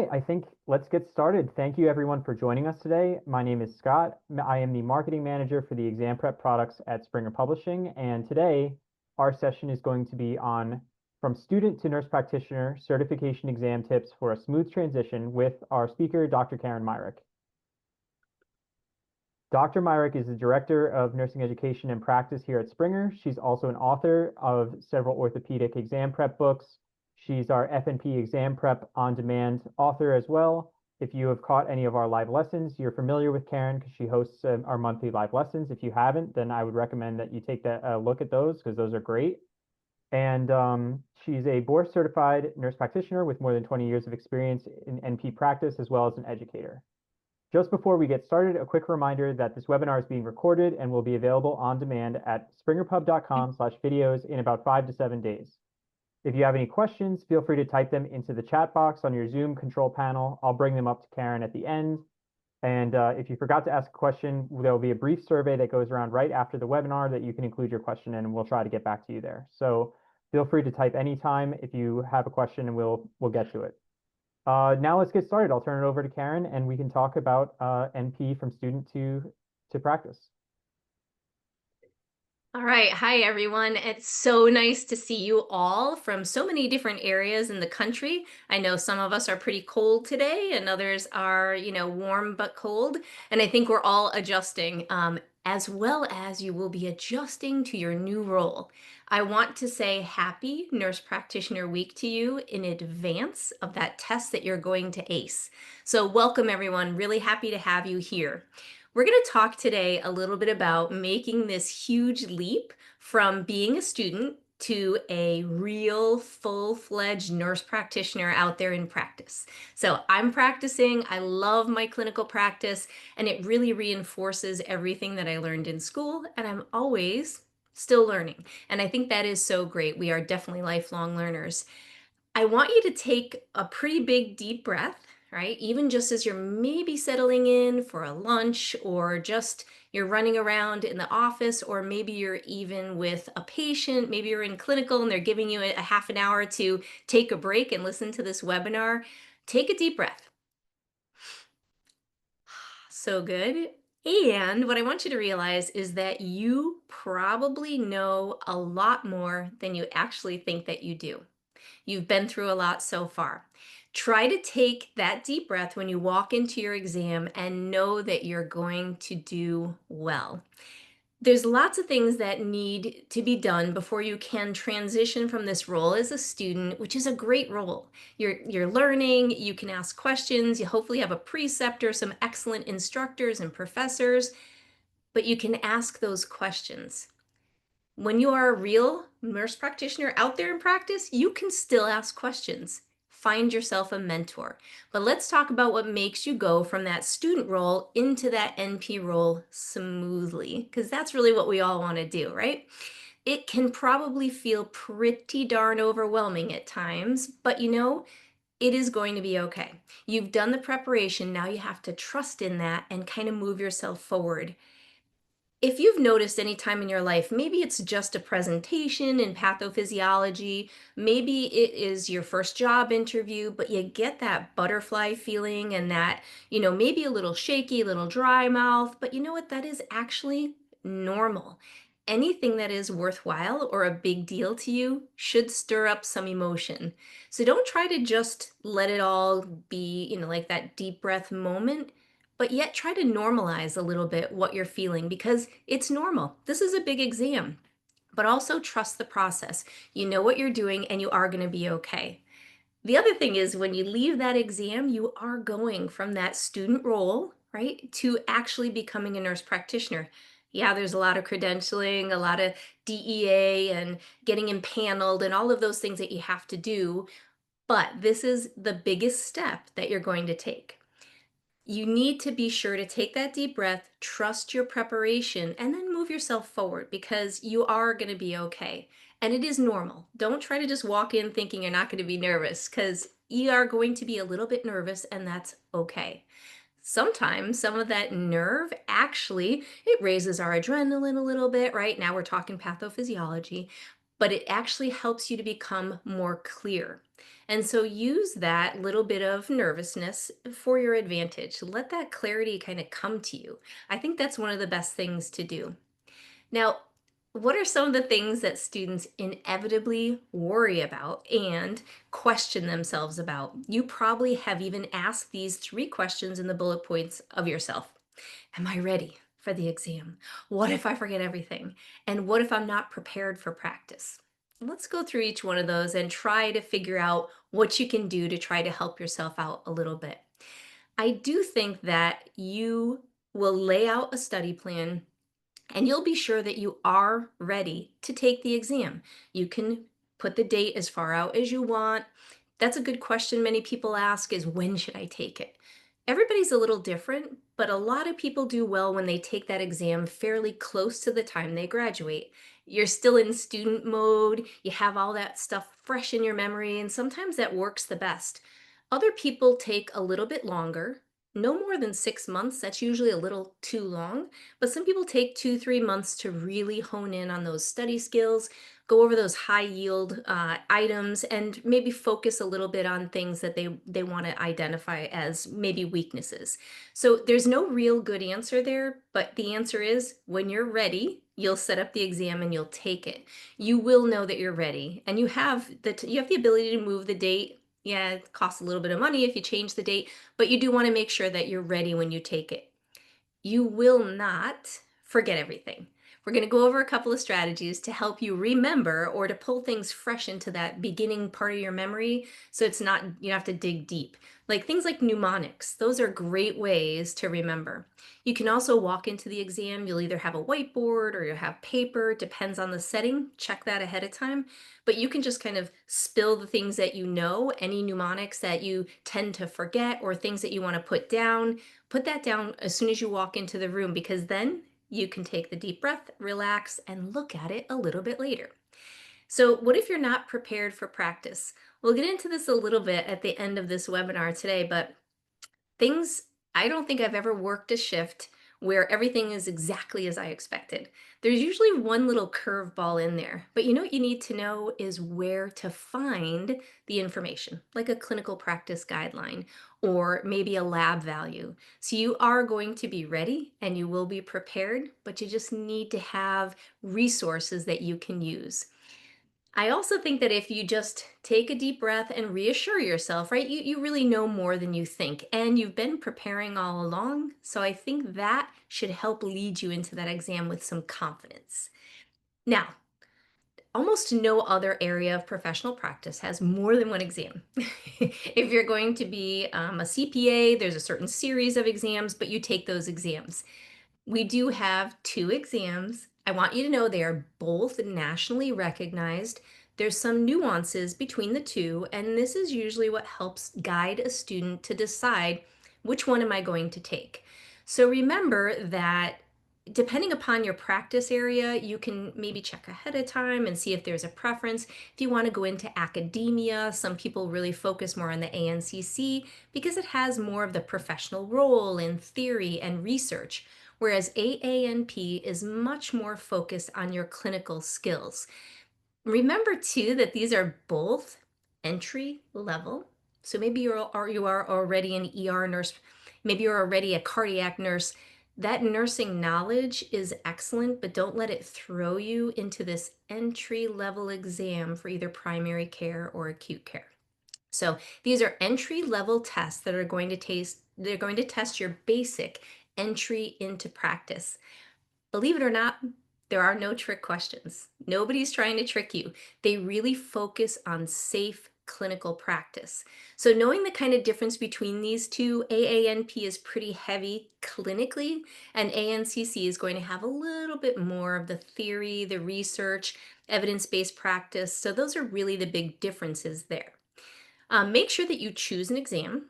right, I think let's get started. Thank you everyone for joining us today. My name is Scott. I am the marketing manager for the exam prep products at Springer Publishing, and today our session is going to be on From Student to Nurse Practitioner Certification Exam Tips for a Smooth Transition with our speaker, Dr. Karen Myrick. Dr. Myrick is the Director of Nursing Education and Practice here at Springer. She's also an author of several orthopedic exam prep books. She's our FNP exam prep on-demand author as well. If you have caught any of our live lessons, you're familiar with Karen because she hosts our monthly live lessons. If you haven't, then I would recommend that you take a look at those because those are great. And she's a board certified nurse practitioner with more than 20 years of experience in NP practice as well as an educator. Just before we get started, a quick reminder that this webinar is being recorded and will be available on demand at springerpub.com/videos in about 5 to 7 days. If you have any questions, feel free to type them into the chat box on your Zoom control panel. I'll bring them up to Karen at the end. And if you forgot to ask a question, there will be a brief survey that goes around right after the webinar that you can include your question in, and we'll try to get back to you there. So feel free to type anytime if you have a question, and we'll get to it. Now let's get started. I'll turn it over to Karen, and we can talk about NP from student to practice. All right. Hi, everyone. It's so nice to see you all from so many different areas in the country. I know some of us are pretty cold today and others are, warm but cold. And I think we're all adjusting, as well as you will be adjusting to your new role. I want to say happy Nurse Practitioner Week to you in advance of that test that you're going to ace. So welcome, everyone. Really happy to have you here. We're going to talk today a little bit about making this huge leap from being a student to a real full-fledged nurse practitioner out there in practice. So I'm practicing, I love my clinical practice, and it really reinforces everything that I learned in school, and I'm always still learning. And I think that is so great. We are definitely lifelong learners. I want you to take a pretty big deep breath, right? Even just as you're maybe settling in for a lunch or just you're running around in the office, or maybe you're even with a patient, maybe you're in clinical and they're giving you a half an hour to take a break and listen to this webinar. Take a deep breath. So good. And what I want you to realize is that you probably know a lot more than you actually think that you do. You've been through a lot so far. Try to take that deep breath when you walk into your exam and know that you're going to do well. There's lots of things that need to be done before you can transition from this role as a student, which is a great role. You're learning, you can ask questions, you hopefully have a preceptor, some excellent instructors and professors, but you can ask those questions. When you are a real nurse practitioner out there in practice, you can still ask questions. Find yourself a mentor. But let's talk about what makes you go from that student role into that NP role smoothly, because that's really what we all want to do, right? It can probably feel pretty darn overwhelming at times, but it is going to be okay. You've done the preparation. Now you have to trust in that and kind of move yourself forward. If you've noticed any time in your life, maybe it's just a presentation in pathophysiology, maybe it is your first job interview, but you get that butterfly feeling and that, maybe a little shaky, a little dry mouth, but you know what? That is actually normal. Anything that is worthwhile or a big deal to you should stir up some emotion. So don't try to just let it all be, like that deep breath moment, but yet try to normalize a little bit what you're feeling because it's normal. This is a big exam, but also trust the process. You know what you're doing and you are going to be okay. The other thing is when you leave that exam, you are going from that student role, right, to actually becoming a nurse practitioner. Yeah, there's a lot of credentialing, a lot of DEA and getting impaneled and all of those things that you have to do, but this is the biggest step that you're going to take. You need to be sure to take that deep breath, trust your preparation, and then move yourself forward because you are going to be okay. And it is normal. Don't try to just walk in thinking you're not going to be nervous because you are going to be a little bit nervous and that's okay. Sometimes some of that nerve actually, it raises our adrenaline a little bit, right? Now we're talking pathophysiology, but it actually helps you to become more clear. And so use that little bit of nervousness for your advantage. Let that clarity kind of come to you. I think that's one of the best things to do. Now, what are some of the things that students inevitably worry about and question themselves about? You probably have even asked these three questions in the bullet points of yourself. Am I ready for the exam? What if I forget everything? And what if I'm not prepared for practice? Let's go through each one of those and try to figure out what you can do to try to help yourself out a little bit. I do think that you will lay out a study plan and you'll be sure that you are ready to take the exam. You can put the date as far out as you want. That's a good question many people ask is when should I take it? Everybody's a little different, but a lot of people do well when they take that exam fairly close to the time they graduate. You're still in student mode, you have all that stuff fresh in your memory, and sometimes that works the best. Other people take a little bit longer, no more than 6 months. That's usually a little too long, but some people take 2, 3 months to really hone in on those study skills, go over those high yield items, and maybe focus a little bit on things that they want to identify as maybe weaknesses. So there's no real good answer there, but the answer is when you're ready, you'll set up the exam and you'll take it. You will know that you're ready, and you have the ability to move the date. Yeah, it costs a little bit of money if you change the date, but you do want to make sure that you're ready when you take it. You will not forget everything. We're going to go over a couple of strategies to help you remember or to pull things fresh into that beginning part of your memory so it's not, you have to dig deep. Like things like mnemonics, those are great ways to remember. You can also walk into the exam. You'll either have a whiteboard or you'll have paper, depends on the setting. Check that ahead of time. But you can just kind of spill the things that you know, any mnemonics that you tend to forget or things that you want to put that down as soon as you walk into the room because then you can take the deep breath, relax, and look at it a little bit later. So, what if you're not prepared for practice? We'll get into this a little bit at the end of this webinar today, but things, I don't think I've ever worked a shift where everything is exactly as I expected. There's usually one little curveball in there, but you know what you need to know is where to find the information, like a clinical practice guideline or maybe a lab value. So you are going to be ready and you will be prepared, but you just need to have resources that you can use. I also think that if you just take a deep breath and reassure yourself, right? You really know more than you think, and you've been preparing all along. So I think that should help lead you into that exam with some confidence. Now, almost no other area of professional practice has more than one exam. If you're going to be a CPA, there's a certain series of exams, but you take those exams. We do have two exams. I want you to know they are both nationally recognized. There's some nuances between the two, and this is usually what helps guide a student to decide which one am I going to take. So remember that depending upon your practice area, you can maybe check ahead of time and see if there's a preference. If you want to go into academia, some people really focus more on the ANCC because it has more of the professional role in theory and research, whereas AANP is much more focused on your clinical skills. Remember too that these are both entry level. So maybe you are already an ER nurse, maybe you're already a cardiac nurse. That nursing knowledge is excellent, but don't let it throw you into this entry level exam for either primary care or acute care. So these are entry level tests that are going to they're going to test your basic entry into practice. Believe it or not, there are no trick questions. Nobody's trying to trick you. They really focus on safe clinical practice. So knowing the kind of difference between these two, AANP is pretty heavy clinically, and ANCC is going to have a little bit more of the theory, the research, evidence-based practice. So those are really the big differences there. Make sure that you choose an exam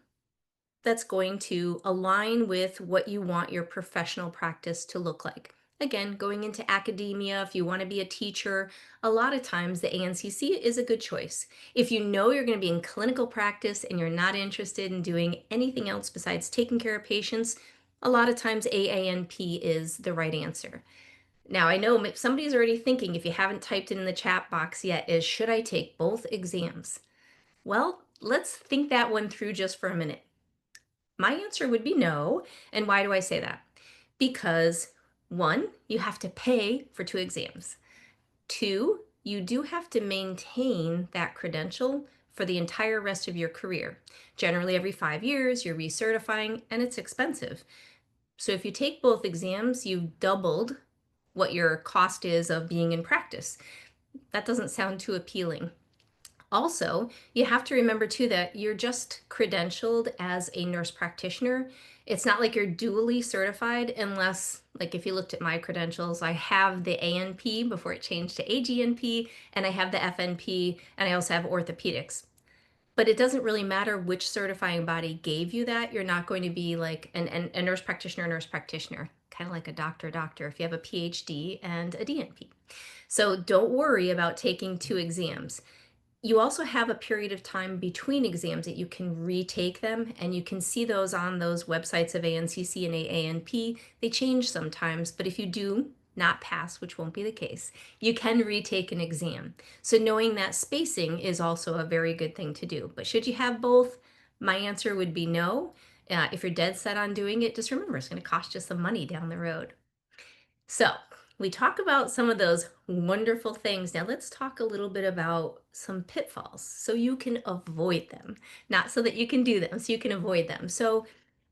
that's going to align with what you want your professional practice to look like. Again, going into academia, if you want to be a teacher, a lot of times the ANCC is a good choice. If you know you're going to be in clinical practice and you're not interested in doing anything else besides taking care of patients, a lot of times AANP is the right answer. Now, I know somebody's already thinking, if you haven't typed it in the chat box yet, is should I take both exams? Well, let's think that one through just for a minute. My answer would be no. And why do I say that? Because one, you have to pay for two exams. Two, you do have to maintain that credential for the entire rest of your career. Generally, every 5 years, you're recertifying, and it's expensive. So if you take both exams, you've doubled what your cost is of being in practice. That doesn't sound too appealing. Also, you have to remember too that you're just credentialed as a nurse practitioner. It's not like you're dually certified unless, like if you looked at my credentials, I have the ANP before it changed to AGNP, and I have the FNP, and I also have orthopedics. But it doesn't really matter which certifying body gave you that. You're not going to be like a nurse practitioner, kind of like a doctor, if you have a PhD and a DNP. So don't worry about taking two exams. You also have a period of time between exams that you can retake them, and you can see those on those websites of ANCC and AANP. They change sometimes, but if you do not pass, which won't be the case, you can retake an exam. So knowing that spacing is also a very good thing to do. But should you have both? My answer would be no. If you're dead set on doing it, just remember it's going to cost you some money down the road. So we talk about some of those wonderful things. Now let's talk a little bit about some pitfalls so you can avoid them. Not so that you can do them, so you can avoid them. So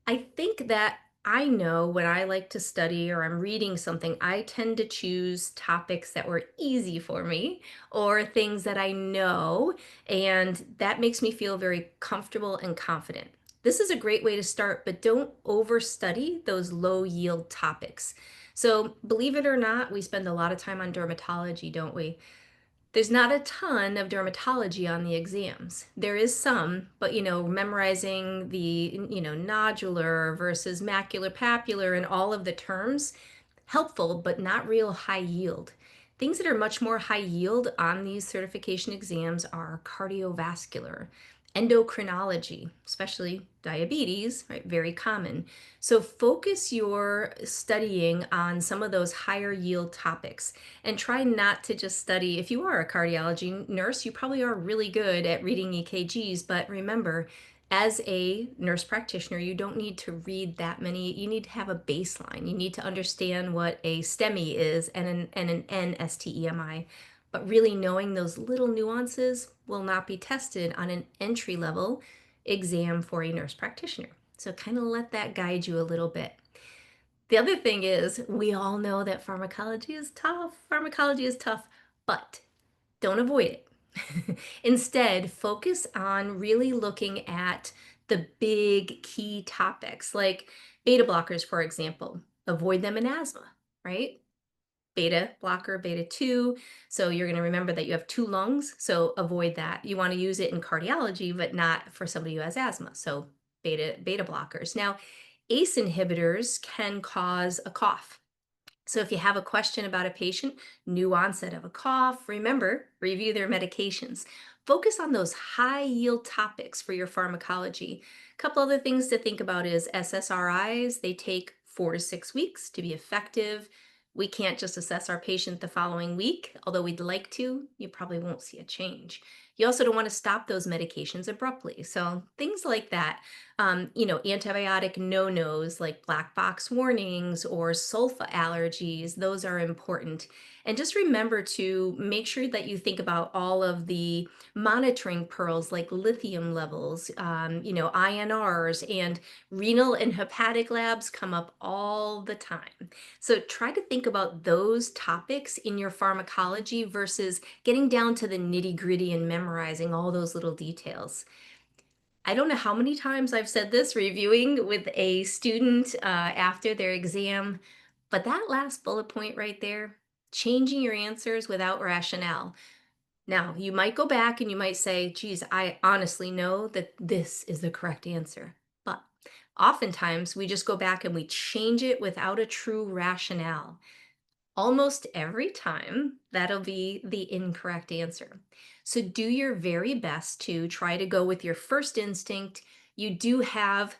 I think that I know when I like to study or I'm reading something, I tend to choose topics that were easy for me or things that I know, and that makes me feel very comfortable and confident. This is a great way to start, but don't overstudy those low yield topics. So, believe it or not, we spend a lot of time on dermatology, don't we? There's not a ton of dermatology on the exams. There is some, but memorizing the, nodular versus macular papular and all of the terms, helpful, but not real high yield. Things that are much more high yield on these certification exams are cardiovascular, endocrinology, especially diabetes, right? Very common. So focus your studying on some of those higher yield topics and try not to just study. If you are a cardiology nurse, you probably are really good at reading EKGs, but remember, as a nurse practitioner, you don't need to read that many. You need to have a baseline. You need to understand what a STEMI is and an NSTEMI. But really knowing those little nuances will not be tested on an entry level exam for a nurse practitioner. So kind of let that guide you a little bit. The other thing is, we all know that pharmacology is tough. Pharmacology is tough, but don't avoid it. Instead, focus on really looking at the big key topics like beta blockers, for example. Avoid them in asthma, right? Beta blocker, beta 2. So you're going to remember that you have two lungs. So avoid that. You want to use it in cardiology, but not for somebody who has asthma. So beta blockers. Now, ACE inhibitors can cause a cough. So if you have a question about a patient, new onset of a cough, remember, review their medications. Focus on those high yield topics for your pharmacology. A couple other things to think about is SSRIs. They take 4 to 6 weeks to be effective. We can't just assess our patient the following week, although we'd like to. You probably won't see a change. You also don't want to stop those medications abruptly. So things like that. Antibiotic no-nos like black box warnings or sulfa allergies, those are important. And just remember to make sure that you think about all of the monitoring pearls like lithium levels, INRs, and renal and hepatic labs come up all the time. So try to think about those topics in your pharmacology versus getting down to the nitty-gritty and memorizing all those little details. I don't know how many times I've said this reviewing with a student after their exam, but that last bullet point right there, changing your answers without rationale. Now, you might go back and you might say, geez, I honestly know that this is the correct answer. But oftentimes we just go back and we change it without a true rationale. Almost every time, that'll be the incorrect answer. So do your very best to try to go with your first instinct. You do have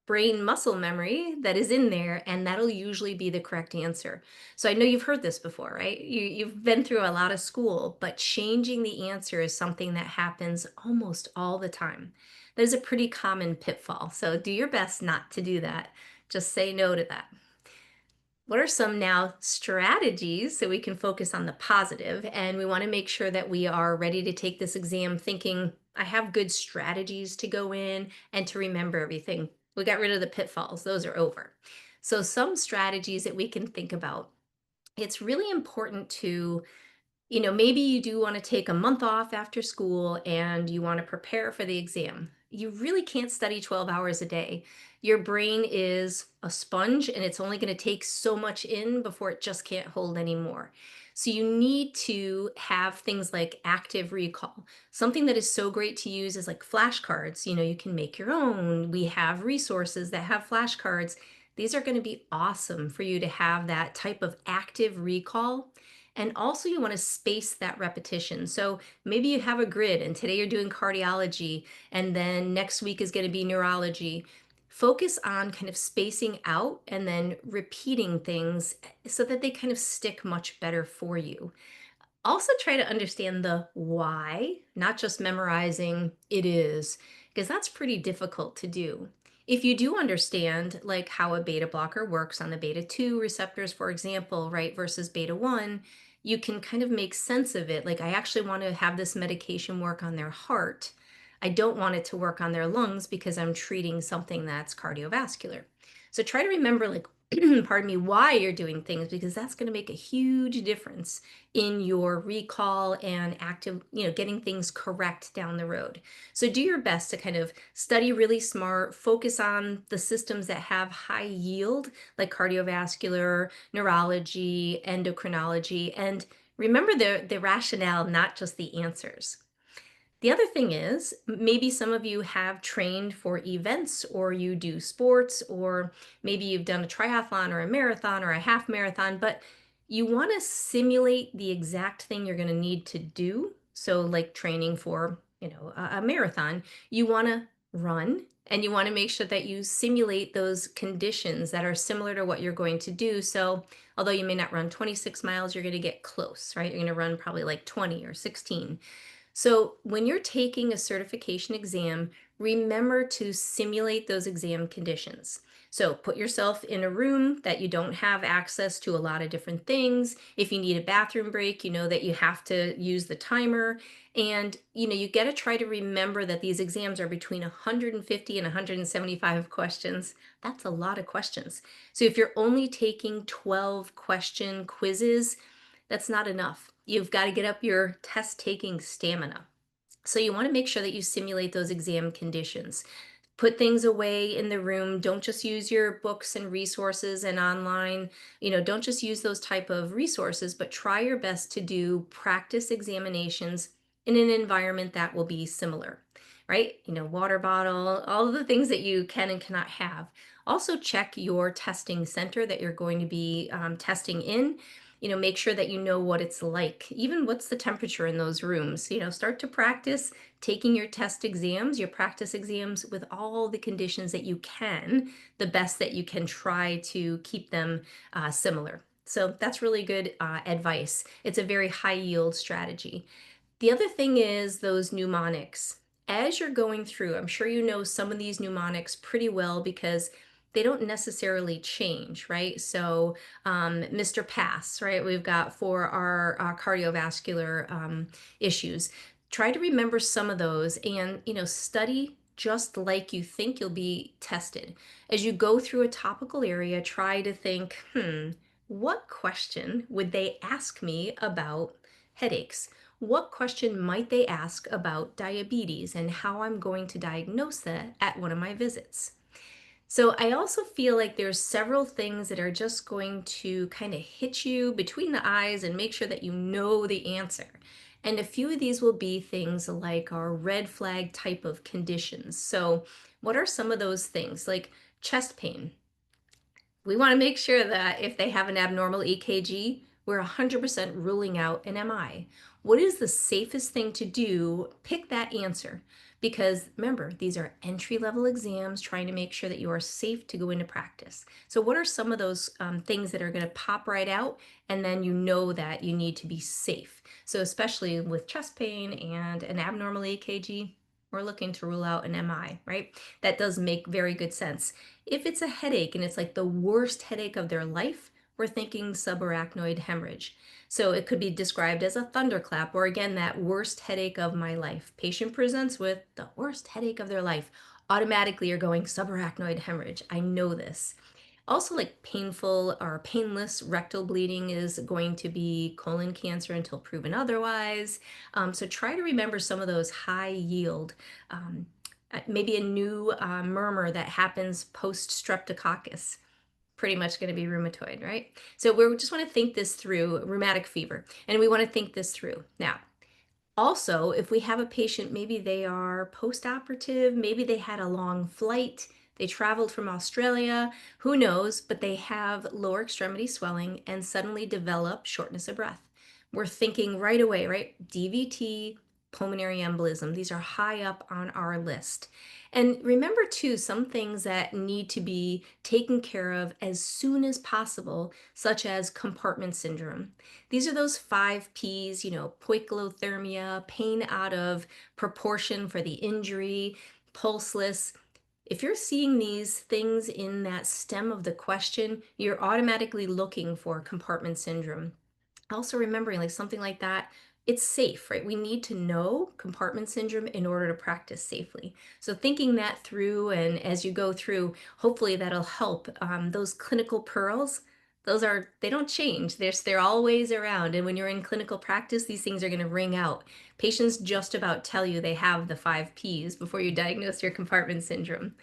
brain muscle memory that is in there, and that'll usually be the correct answer. So I know you've heard this before, right? You've been through a lot of school, but changing the answer is something that happens almost all the time. That is a pretty common pitfall. So do your best not to do that. Just say no to that. What are some now strategies so we can focus on the positive? And we want to make sure that we are ready to take this exam thinking, I have good strategies to go in and to remember everything. We got rid of the pitfalls, those are over. So, some strategies that we can think about. It's really important to, maybe you do want to take a month off after school and you want to prepare for the exam. You really can't study 12 hours a day. Your brain is a sponge and it's only going to take so much in before it just can't hold anymore. So you need to have things like active recall. Something that is so great to use is like flashcards. You can make your own. We have resources that have flashcards. These are going to be awesome for you to have that type of active recall. And also, you want to space that repetition. So maybe you have a grid, and today you're doing cardiology, and then next week is going to be neurology. Focus on kind of spacing out and then repeating things so that they kind of stick much better for you. Also, try to understand the why, not just memorizing it is, because that's pretty difficult to do. If you do understand like how a beta blocker works on the beta 2 receptors, for example, right, versus beta 1, you can kind of make sense of it. Like, I actually want to have this medication work on their heart. I don't want it to work on their lungs because I'm treating something that's cardiovascular. So try to remember, like, pardon me, why you're doing things, because that's going to make a huge difference in your recall and active, getting things correct down the road. So do your best to kind of study really smart, focus on the systems that have high yield, like cardiovascular, neurology, endocrinology, and remember the rationale, not just the answers. The other thing is, maybe some of you have trained for events or you do sports, or maybe you've done a triathlon or a marathon or a half marathon, but you want to simulate the exact thing you're going to need to do. So, like training for, a marathon, you want to run and you want to make sure that you simulate those conditions that are similar to what you're going to do. So, although you may not run 26 miles, you're going to get close, right? You're going to run probably like 20 or 16. So, when you're taking a certification exam, remember to simulate those exam conditions. So, put yourself in a room that you don't have access to a lot of different things. If you need a bathroom break, you know that you have to use the timer. And, you got to try to remember that these exams are between 150 and 175 questions. That's a lot of questions. So, if you're only taking 12 question quizzes, that's not enough. You've got to get up your test taking stamina. So you want to make sure that you simulate those exam conditions. Put things away in the room. Don't just use your books and resources and online. Don't just use those type of resources, but try your best to do practice examinations in an environment that will be similar, right? Water bottle, all of the things that you can and cannot have. Also check your testing center that you're going to be testing in. Make sure that you know what it's like, even what's the temperature in those rooms. Start to practice taking your test exams, your practice exams, with all the conditions that you can, the best that you can, try to keep them similar. So that's really good advice. It's a very high yield strategy. The other thing is those mnemonics. As you're going through, I'm sure you know some of these mnemonics pretty well because they don't necessarily change, right? So, Mr. Pass, right? We've got for our cardiovascular issues. Try to remember some of those and, study just like you think you'll be tested. As you go through a topical area, try to think, what question would they ask me about headaches? What question might they ask about diabetes and how I'm going to diagnose that at one of my visits? So I also feel like there's several things that are just going to kind of hit you between the eyes and make sure that you know the answer. And a few of these will be things like our red flag type of conditions. So what are some of those things? Like chest pain. We want to make sure that if they have an abnormal EKG, we're 100% ruling out an MI. What is the safest thing to do? Pick that answer. Because remember, these are entry level exams trying to make sure that you are safe to go into practice. So, what are some of those things that are going to pop right out? And then you know that you need to be safe. So, especially with chest pain and an abnormal EKG, we're looking to rule out an MI, right? That does make very good sense. If it's a headache and it's like the worst headache of their life, we're thinking subarachnoid hemorrhage. So it could be described as a thunderclap, or again, that worst headache of my life. Patient presents with the worst headache of their life. Automatically, you're going subarachnoid hemorrhage. I know this. Also, like painful or painless rectal bleeding is going to be colon cancer until proven otherwise. So try to remember some of those high yield. Um, Maybe a new murmur that happens post streptococcus, pretty much going to be rheumatoid, right? So we just want to think this through, rheumatic fever, and we want to think this through. Now, also, if we have a patient, maybe they are post-operative, maybe they had a long flight, they traveled from Australia, who knows, but they have lower extremity swelling and suddenly develop shortness of breath. We're thinking right away, right? DVT, pulmonary embolism. These are high up on our list. And remember too, some things that need to be taken care of as soon as possible, such as compartment syndrome. These are those 5 Ps, poikilothermia, pain out of proportion for the injury, pulseless. If you're seeing these things in that stem of the question, you're automatically looking for compartment syndrome. Also remembering like something like that, it's safe, right? We need to know compartment syndrome in order to practice safely. So thinking that through, and as you go through, hopefully that'll help. Those clinical pearls, they don't change. They're always around. And when you're in clinical practice, these things are going to ring out. Patients just about tell you they have the 5 Ps before you diagnose your compartment syndrome.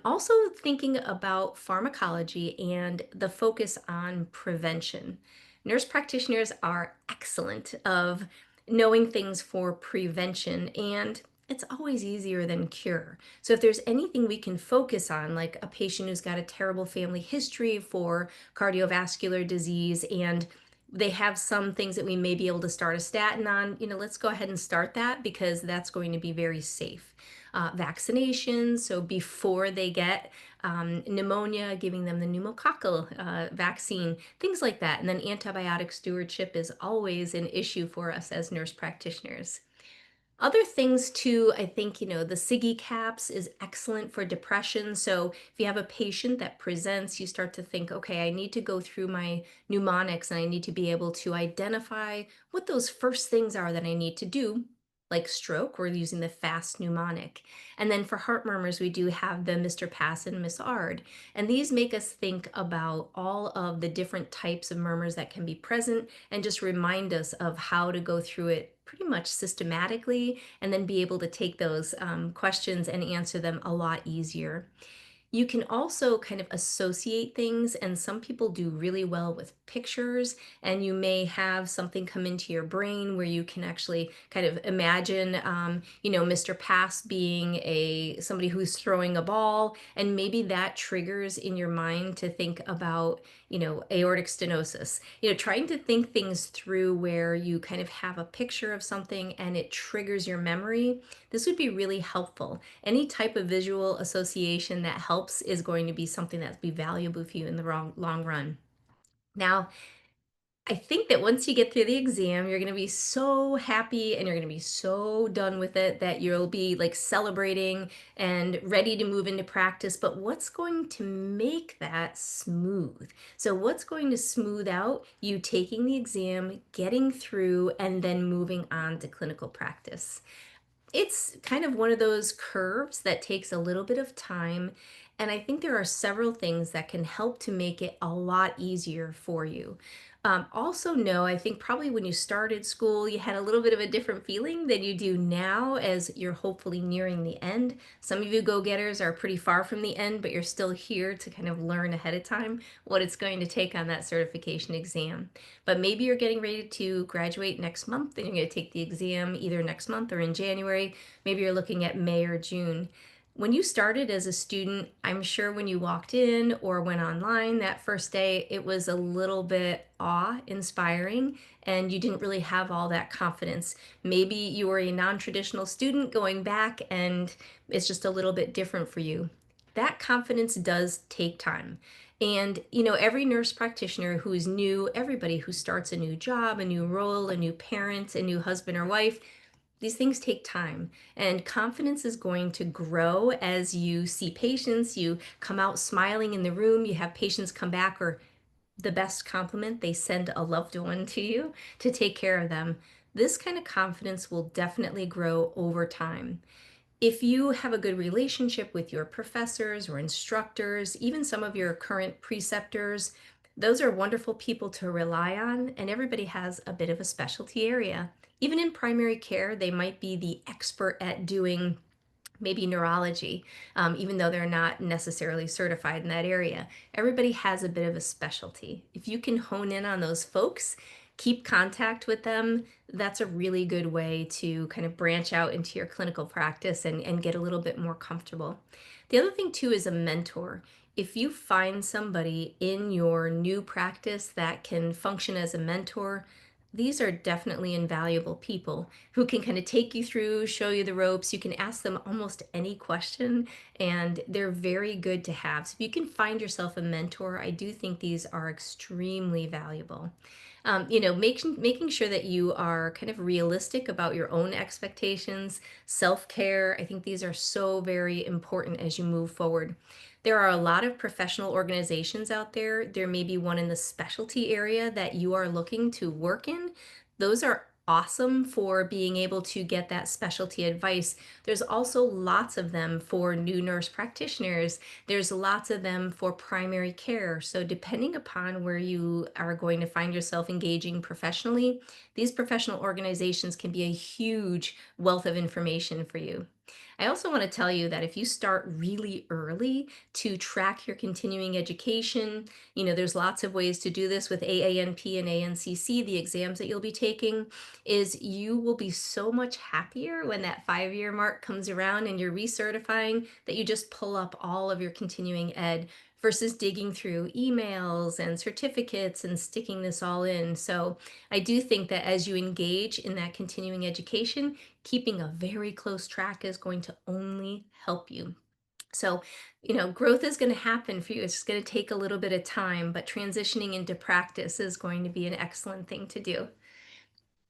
Also thinking about pharmacology and the focus on prevention. Nurse practitioners are excellent of knowing things for prevention, and it's always easier than cure. So if there's anything we can focus on, like a patient who's got a terrible family history for cardiovascular disease and they have some things that we may be able to start a statin on, let's go ahead and start that because that's going to be very safe. Vaccinations, so before they get pneumonia, giving them the pneumococcal vaccine, things like that. And then antibiotic stewardship is always an issue for us as nurse practitioners. Other things too, I think, the SIGI caps is excellent for depression. So if you have a patient that presents, you start to think, okay, I need to go through my mnemonics and I need to be able to identify what those first things are that I need to do. Like stroke, we're using the fast mnemonic. And then for heart murmurs, we do have the Mr. Pass and Miss Ard. And these make us think about all of the different types of murmurs that can be present and just remind us of how to go through it pretty much systematically and then be able to take those questions and answer them a lot easier. You can also kind of associate things, and some people do really well with pictures, and you may have something come into your brain where you can actually kind of imagine, Mr. Pass being somebody who's throwing a ball, and maybe that triggers in your mind to think about, aortic stenosis. Trying to think things through where you kind of have a picture of something and it triggers your memory. This would be really helpful. Any type of visual association that helps is going to be something that's be valuable for you in the long run. Now, I think that once you get through the exam, you're going to be so happy and you're going to be so done with it that you'll be like celebrating and ready to move into practice. But what's going to make that smooth? So, what's going to smooth out you taking the exam, getting through, and then moving on to clinical practice? It's kind of one of those curves that takes a little bit of time. And I think there are several things that can help to make it a lot easier for you. Also, know, I think probably when you started school, you had a little bit of a different feeling than you do now as you're hopefully nearing the end. Some of you go getters are pretty far from the end, but you're still here to kind of learn ahead of time what it's going to take on that certification exam. But maybe you're getting ready to graduate next month and you're going to take the exam either next month or in January. Maybe you're looking at May or June. When you started as a student, I'm sure when you walked in or went online that first day, it was a little bit awe-inspiring and you didn't really have all that confidence. Maybe you were a non-traditional student going back and it's just a little bit different for you. That confidence does take time. And, every nurse practitioner who is new, everybody who starts a new job, a new role, a new parent, a new husband or wife, these things take time, and confidence is going to grow as you see patients, you come out smiling in the room, you have patients come back, or the best compliment, they send a loved one to you to take care of them. This kind of confidence will definitely grow over time. If you have a good relationship with your professors or instructors, even some of your current preceptors, those are wonderful people to rely on, and everybody has a bit of a specialty area. Even in primary care, they might be the expert at doing maybe neurology, even though they're not necessarily certified in that area. Everybody has a bit of a specialty. If you can hone in on those folks, keep contact with them, that's a really good way to kind of branch out into your clinical practice and get a little bit more comfortable. The other thing, too, is a mentor. If you find somebody in your new practice that can function as a mentor, these are definitely invaluable people who can kind of take you through, show you the ropes. You can ask them almost any question, and they're very good to have. So if you can find yourself a mentor, I do think these are extremely valuable. Making sure that you are kind of realistic about your own expectations, self-care. I think these are so very important as you move forward. There are a lot of professional organizations out there. There may be one in the specialty area that you are looking to work in. Those are awesome for being able to get that specialty advice. There's also lots of them for new nurse practitioners. There's lots of them for primary care. So, depending upon where you are going to find yourself engaging professionally, these professional organizations can be a huge wealth of information for you. I also want to tell you that if you start really early to track your continuing education, there's lots of ways to do this with AANP and ANCC, the exams that you'll be taking, is you will be so much happier when that 5-year mark comes around and you're recertifying that you just pull up all of your continuing ed versus digging through emails and certificates and sticking this all in. So I do think that as you engage in that continuing education, keeping a very close track is going to only help you. So, growth is going to happen for you. It's just going to take a little bit of time, but transitioning into practice is going to be an excellent thing to do.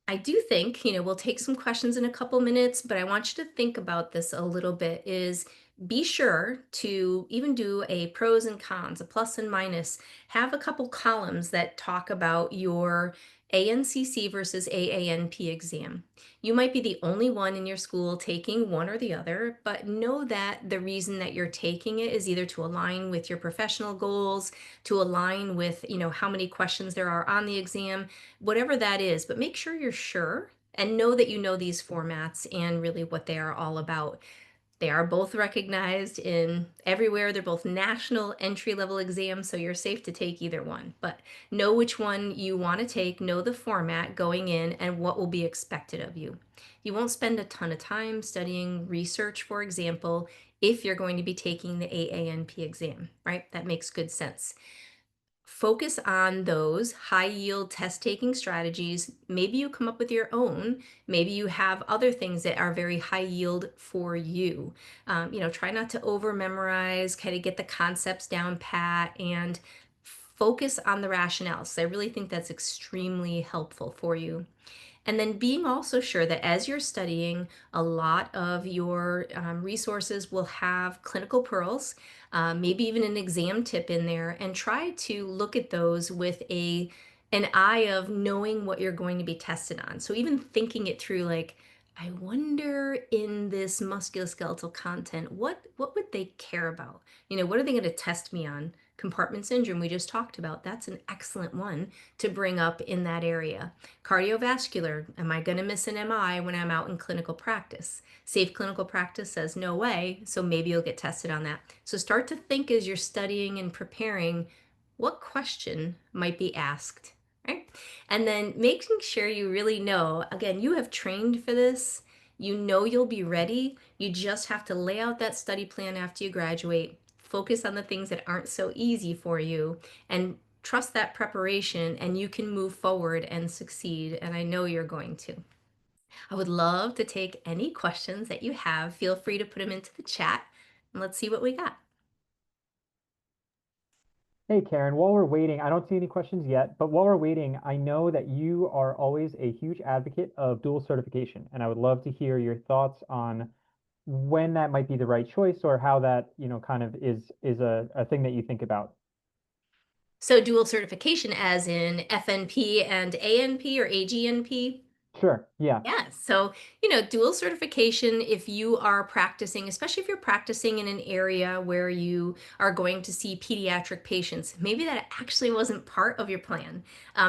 I do think, we'll take some questions in a couple minutes, but I want you to think about this a little bit is be sure to even do a pros and cons, a plus and minus. Have a couple columns that talk about your ANCC versus AANP exam. You might be the only one in your school taking one or the other, but know that the reason that you're taking it is either to align with your professional goals, to align with, how many questions there are on the exam, whatever that is, but make sure you're sure and know that you know these formats and really what they are all about. They are both recognized in everywhere. They're both national entry level exams, so you're safe to take either one. But know which one you want to take, know the format going in, and what will be expected of you. You won't spend a ton of time studying research, for example, if you're going to be taking the AANP exam, right? That makes good sense. Focus on those high yield test taking strategies. Maybe you come up with your own. Maybe you have other things that are very high yield for you. Try not to over memorize, kind of get the concepts down pat and focus on the rationales. I really think that's extremely helpful for you. And then being also sure that as you're studying, a lot of your resources will have clinical pearls, maybe even an exam tip in there, and try to look at those with an eye of knowing what you're going to be tested on. So even thinking it through, like, I wonder in this musculoskeletal content, what would they care about? What are they going to test me on? Compartment syndrome, we just talked about. That's an excellent one to bring up in that area. Cardiovascular, am I going to miss an MI when I'm out in clinical practice? Safe clinical practice says no way, so maybe you'll get tested on that. So start to think as you're studying and preparing, what question might be asked, right? And then making sure you really know, again, you have trained for this. You know you'll be ready. You just have to lay out that study plan after you graduate, focus on the things that aren't so easy for you, and trust that preparation, and you can move forward and succeed. And I know you're going to. I would love to take any questions that you have. Feel free to put them into the chat and let's see what we got. Hey Karen, while we're waiting, I don't see any questions yet, but while we're waiting, I know that you are always a huge advocate of dual certification, and I would love to hear your thoughts on when that might be the right choice or how that, kind of is a thing that you think about. So dual certification as in FNP and ANP or AGNP? Sure, yeah. Yeah. So, dual certification, if you are practicing, especially if you're practicing in an area where you are going to see pediatric patients, maybe that actually wasn't part of your plan.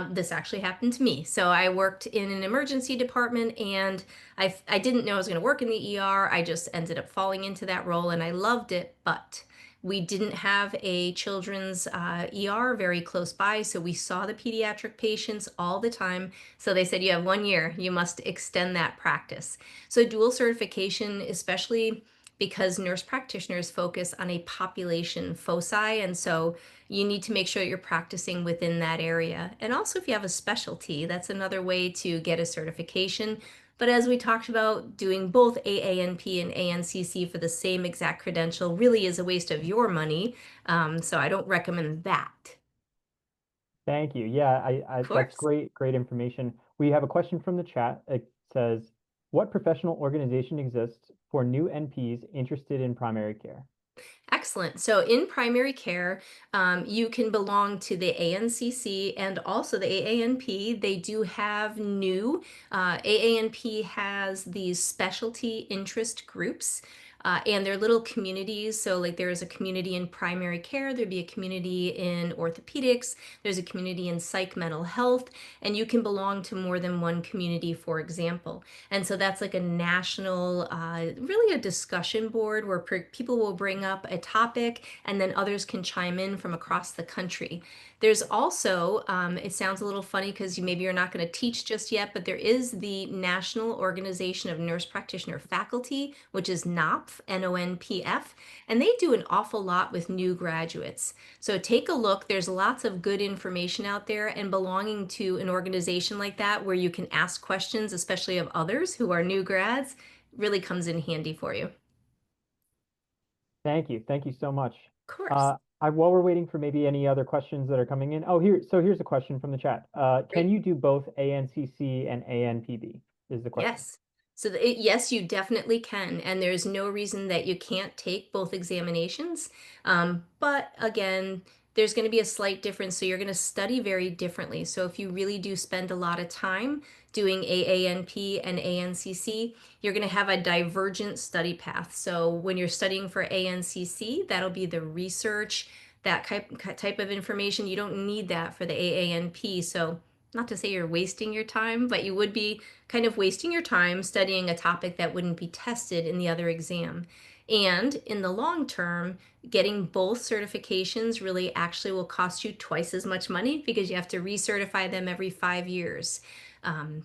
This actually happened to me. So, I worked in an emergency department and I didn't know I was going to work in the ER. I just ended up falling into that role and I loved it. But we didn't have a children's ER very close by. So, we saw the pediatric patients all the time. So they said you have 1 year, you must extend that practice. So dual certification, especially because nurse practitioners focus on a population foci. And so you need to make sure you're practicing within that area. And also, if you have a specialty, that's another way to get a certification. But as we talked about, doing both AANP and ANCC for the same exact credential really is a waste of your money. So I don't recommend that. Thank you. Yeah, Of that's course. great information. We have a question from the chat. It says, what professional organization exists for new NPs interested in primary care? Excellent. So in primary care, you can belong to the ANCC and also the AANP. They do have new, AANP has these specialty interest groups. And they're little communities. So, like, there is a community in primary care, there'd be a community in orthopedics, there's a community in psych mental health, and you can belong to more than one community, for example. And so that's like a national, really a discussion board where people will bring up a topic and then others can chime in from across the country. There's also, it sounds a little funny because maybe you're not going to teach just yet, but there is the National Organization of Nurse Practitioner Faculty, which is NOPF, NONPF, and they do an awful lot with new graduates. So take a look. There's lots of good information out there, and belonging to an organization like that where you can ask questions, especially of others who are new grads, really comes in handy for you. Of Thank you. Thank you so much. course. While we're waiting for maybe any other questions that are coming in. Here's a question from the chat. Can Great. you do both ANCC and ANPB is the question. Yes. So yes, you definitely can, and there's no reason that you can't take both examinations. But again, there's going to be a slight difference, so you're going to study very differently. So if you really do spend a lot of time doing AANP and ANCC, you're going to have a divergent study path. So when you're studying for ANCC, that'll be the research, that type of information. You don't need that for the AANP. So not to say you're wasting your time, but you would be kind of wasting your time studying a topic that wouldn't be tested in the other exam. And in the long term, getting both certifications really actually will cost you twice as much money because you have to recertify them every 5 years.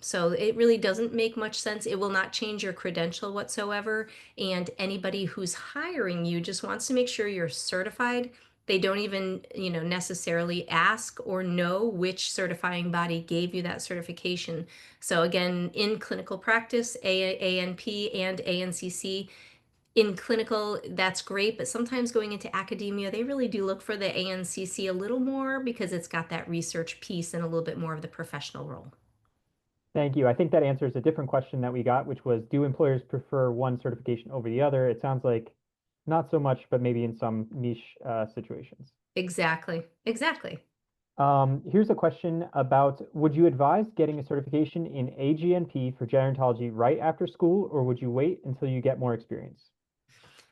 So it really doesn't make much sense. It will not change your credential whatsoever. And anybody who's hiring you just wants to make sure you're certified. They don't even, necessarily ask or know which certifying body gave you that certification. So again, in clinical practice, ANP and ANCC, in clinical, that's great, but sometimes going into academia, they really do look for the ANCC a little more because it's got that research piece and a little bit more of the professional role. Thank you. I think that answers a different question that we got, which was, do employers prefer one certification over the other? It sounds like not so much, but maybe in some niche situations. Exactly. Exactly. Here's a question about, would you advise getting a certification in AGNP for gerontology right after school, or would you wait until you get more experience?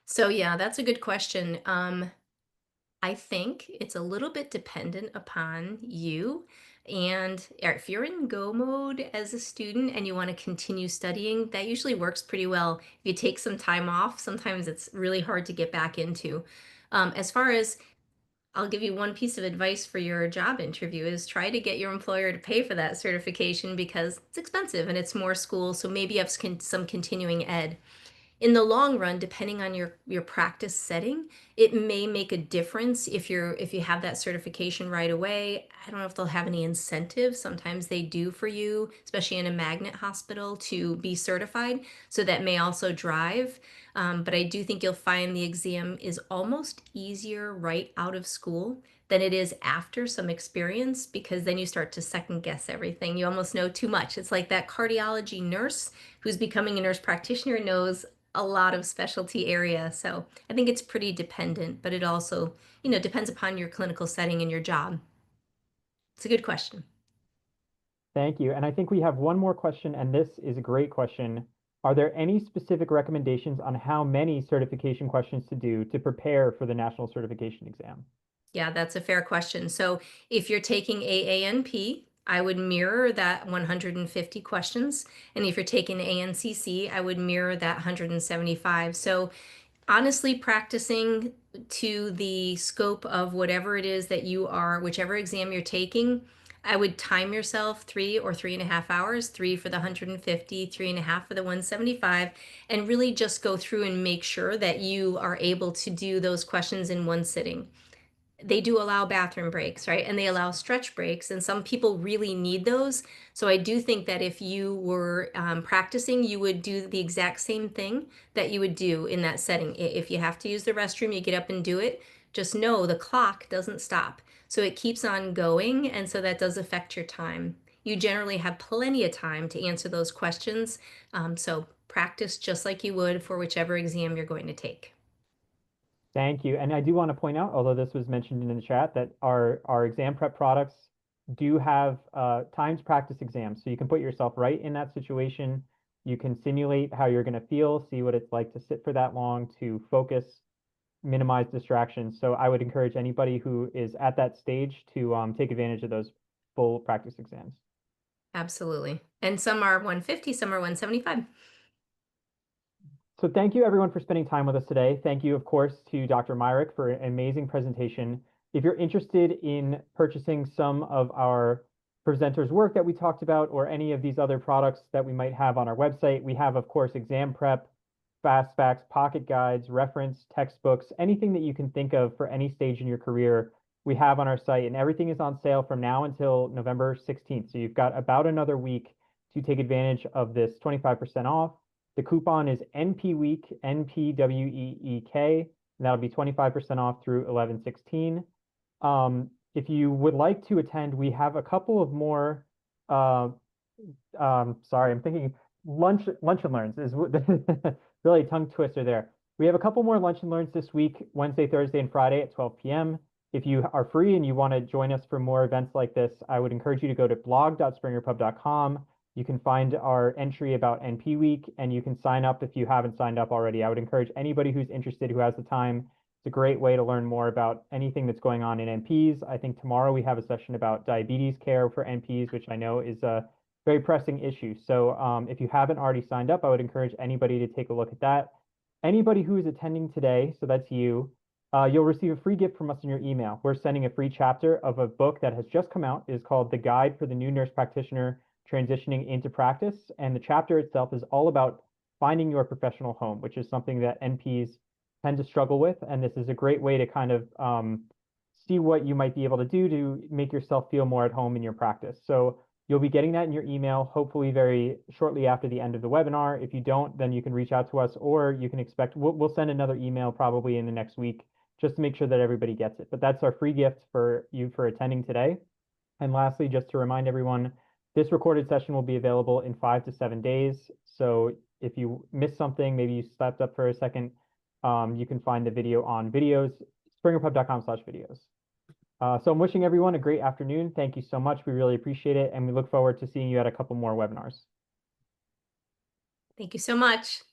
So yeah, that's a good question. I think it's a little bit dependent upon you. And if you're in go mode as a student and you want to continue studying, that usually works pretty well. If you take some time off, sometimes it's really hard to get back into. As far as I'll give you one piece of advice for your job interview is try to get your employer to pay for that certification because it's expensive and it's more school. So maybe you have some continuing ed. In the long run, depending on your practice setting, it may make a difference if you have that certification right away. I don't know if they'll have any incentives. Sometimes they do for you, especially in a magnet hospital, to be certified. So that may also drive. But I do think you'll find the exam is almost easier right out of school than it is after some experience, because then you start to second guess everything. You almost know too much. It's like that cardiology nurse who's becoming a nurse practitioner knows a lot of specialty area. So I think it's pretty dependent, but it also, depends upon your clinical setting and your job. It's a good question. Thank you. And I think we have one more question, and this is a great question. Are there any specific recommendations on how many certification questions to do to prepare for the national certification exam? Yeah, that's a fair question. So if you're taking AANP, I would mirror that 150 questions. And if you're taking ANCC, I would mirror that 175. So honestly, practicing to the scope of whatever it is that you are, whichever exam you're taking, I would time yourself 3 or 3.5 hours, 3 for the 150, 3.5 for the 175, and really just go through and make sure that you are able to do those questions in one sitting. They do allow bathroom breaks, right? And they allow stretch breaks, and some people really need those. So I do think that if you were practicing, you would do the exact same thing that you would do in that setting. If you have to use the restroom, you get up and do it. Just know the clock doesn't stop. So it keeps on going, and so that does affect your time. You generally have plenty of time to answer those questions. So practice just like you would for whichever exam you're going to take. Thank you. And I do want to point out, although this was mentioned in the chat, that our exam prep products do have timed practice exams. So you can put yourself right in that situation. You can simulate how you're going to feel, see what it's like to sit for that long, to focus, minimize distractions. So I would encourage anybody who is at that stage to take advantage of those full practice exams. Absolutely. And some are 150, some are 175. So thank you everyone for spending time with us today. Thank you, of course, to Dr. Myrick for an amazing presentation. If you're interested in purchasing some of our presenters' work that we talked about or any of these other products that we might have on our website, we have, of course, exam prep, fast facts, pocket guides, reference, textbooks, anything that you can think of for any stage in your career, we have on our site. And everything is on sale from now until November 16th. So you've got about another week to take advantage of this 25% off. The coupon is NPWEEK, NPWEEK, and that'll be 25% off through 11/16. If you would like to attend, we have a couple of more, sorry, I'm thinking lunch and learns is really a tongue twister there. We have a couple more lunch and learns this week, Wednesday, Thursday, and Friday at 12 p.m. If you are free and you want to join us for more events like this, I would encourage you to go to blog.springerpub.com. You can find our entry about NP Week, and you can sign up if you haven't signed up already. I would encourage anybody who's interested, who has the time. It's a great way to learn more about anything that's going on in NPs. I think tomorrow we have a session about diabetes care for NPs, which I know is a very pressing issue. So if you haven't already signed up, I would encourage anybody to take a look at that. Anybody who is attending today, so that's you, you'll receive a free gift from us in your email. We're sending a free chapter of a book that has just come out. It is called The Guide for the New Nurse Practitioner Transitioning into Practice. And the chapter itself is all about finding your professional home, which is something that NPs tend to struggle with. And this is a great way to kind of see what you might be able to do to make yourself feel more at home in your practice. So you'll be getting that in your email, hopefully very shortly after the end of the webinar. If you don't, then you can reach out to us, or you can expect, we'll send another email probably in the next week just to make sure that everybody gets it. But that's our free gift for you for attending today. And lastly, just to remind everyone, this recorded session will be available in 5 to 7 days. So if you missed something, maybe you slept up for a second, you can find the video on videos, springerpub.com/videos. So I'm wishing everyone a great afternoon. Thank you so much. We really appreciate it. And we look forward to seeing you at a couple more webinars. Thank you so much.